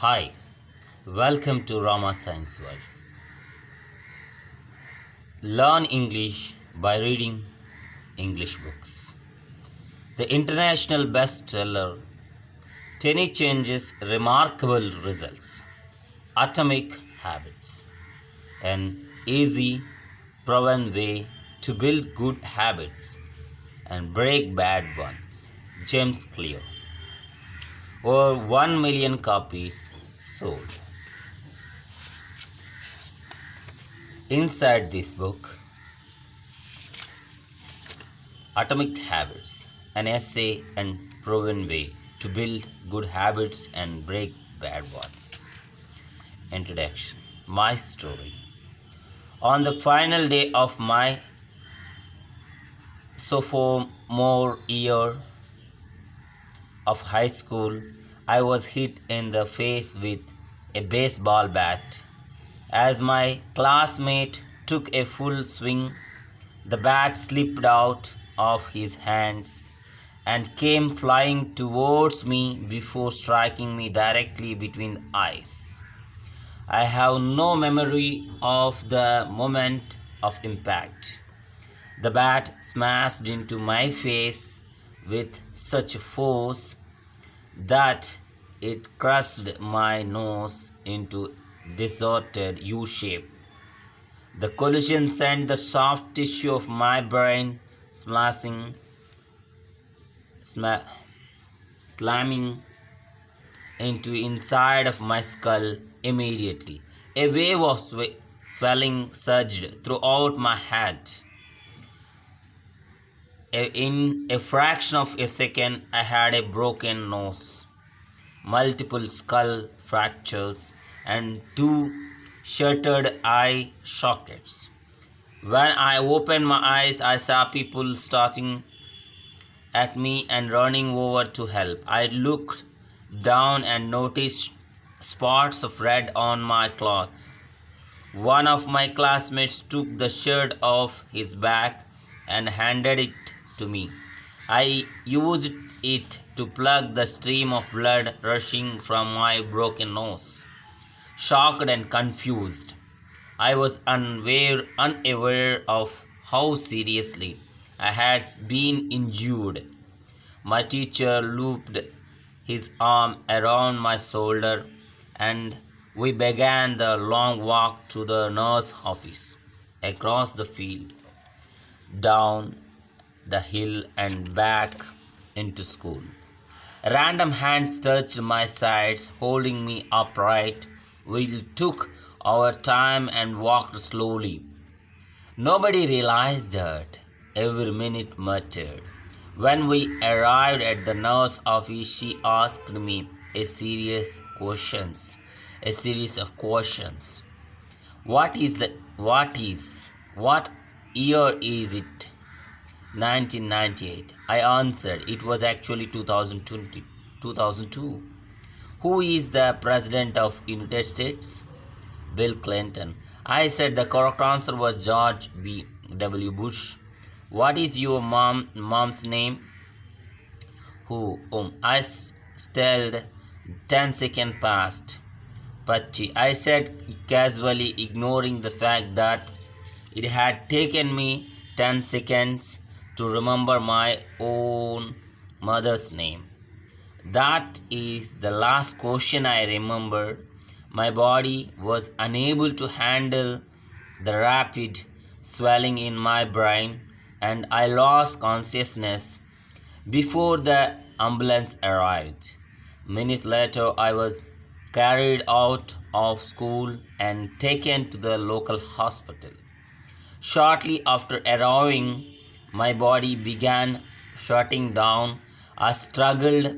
Hi, welcome to Rama Science World. Learn English by reading English books. The international bestseller 10 Changes Remarkable Results Atomic Habits, an easy, proven way to build good habits and break bad ones. James Clear. Over 1 million copies sold. Inside this book, Atomic Habits, an essay and proven way to build good habits and break bad ones. Introduction. My story. On the final day of my sophomore year of high school, I was hit in the face with a baseball bat. As my classmate took a full swing, the bat slipped out of his hands and came flying towards me before striking me directly between the eyes. I have no memory of the moment of impact. The bat smashed into my face with such force that it crushed my nose into distorted U shape. The collision sent the soft tissue of my brain slamming into inside of my skull immediately. A wave of swelling surged throughout my head. In a fraction of a second, I had a broken nose, multiple skull fractures, and 2 shattered eye sockets. When I opened my eyes, I saw people starting at me and running over to help. I looked down and noticed spots of red on my clothes. One of my classmates took the shirt off his back and handed it to me. I used it to plug the stream of blood rushing from my broken nose. Shocked and confused, I was unaware of how seriously I had been injured. My teacher looped his arm around my shoulder and we began the long walk to the nurse office, across the field, down the hill and back into school. Random hands touched my sides, holding me upright. We took our time and walked slowly. Nobody realized that every minute mattered. When we arrived at the nurse office, she asked me a series of questions. What year is it? 1998. I answered. It was actually 2002. Who is the president of United States? Bill Clinton. I said the correct answer was George W. Bush. What is your mom's name? Who? I stalled. 10 seconds passed. Pachi. I said casually, ignoring the fact that it had taken me 10 seconds to remember my own mother's name. That is the last question I remember. My body was unable to handle the rapid swelling in my brain and I lost consciousness before the ambulance arrived. Minutes later, I was carried out of school and taken to the local hospital. Shortly after arriving, my body began shutting down. I struggled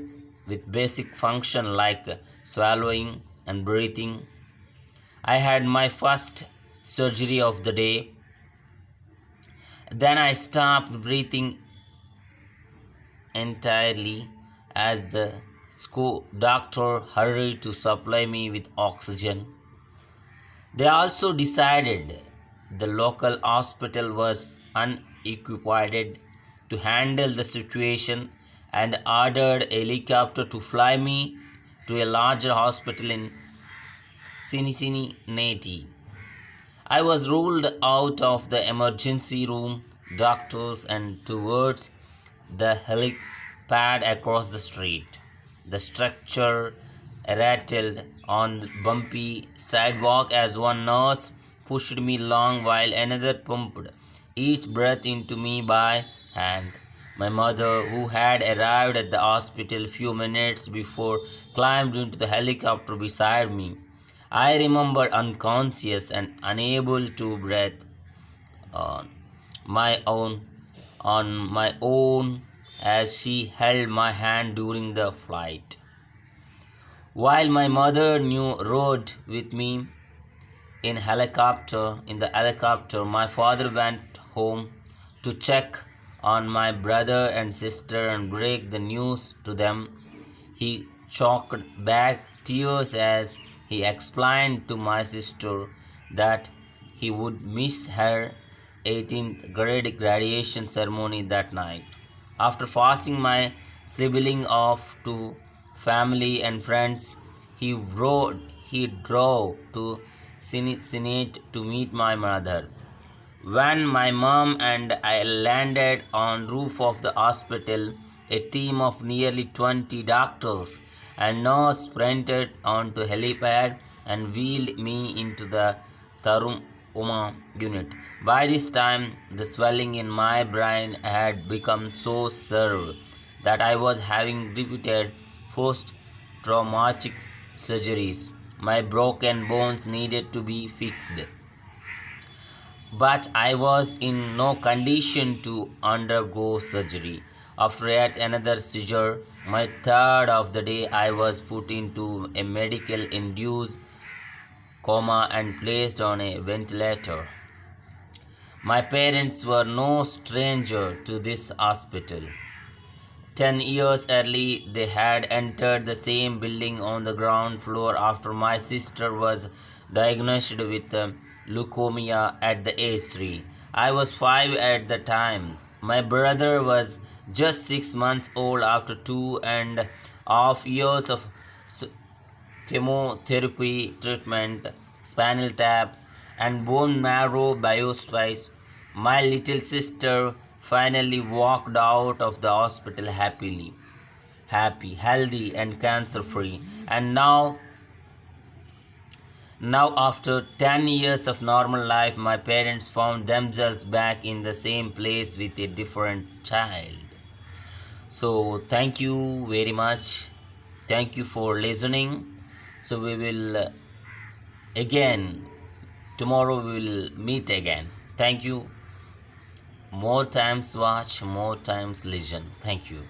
with basic function like swallowing and breathing. I had my first surgery of the day. Then I stopped breathing entirely as the doctor hurried to supply me with oxygen. They also decided the local hospital was unequipped to handle the situation and ordered a helicopter to fly me to a larger hospital in Cincinnati. I was ruled out of the emergency room, doctors, and towards the helipad across the street. The structure rattled on the bumpy sidewalk as one nurse pushed me along while another pumped each breath into me by hand. My mother, who had arrived at the hospital few minutes before, climbed into the helicopter beside me. I remember unconscious and unable to breathe on my own my own as she held my hand during the flight. While my mother knew rode with me in the helicopter, my father went home to check on my brother and sister and break the news to them. He choked back tears as he explained to my sister that he would miss her 18th grade graduation ceremony that night. After passing my sibling off to family and friends, he drove to Senate to meet my mother. When my mom and I landed on roof of the hospital, a team of nearly 20 doctors and nurses sprinted onto helipad and wheeled me into the Taruma unit. By this time, the swelling in my brain had become so severe that I was having repeated post-traumatic surgeries. My broken bones needed to be fixed, but I was in no condition to undergo surgery. After yet another seizure, my third of the day, I was put into a medical induced coma and placed on a ventilator. My parents were no stranger to this hospital. 10 years early, they had entered the same building on the ground floor after my sister was diagnosed with leukemia at the age 3. I was 5 at the time. My brother was just 6 months old after 2.5 years of chemotherapy treatment, spinal taps, and bone marrow biopsies. My little sister finally walked out of the hospital happy, healthy, and cancer free. And now, after 10 years of normal life, my parents found themselves back in the same place with a different child. So, thank you very much. Thank you for listening. So, we will again, tomorrow we will meet again. Thank you. More times watch, more times listen. Thank you.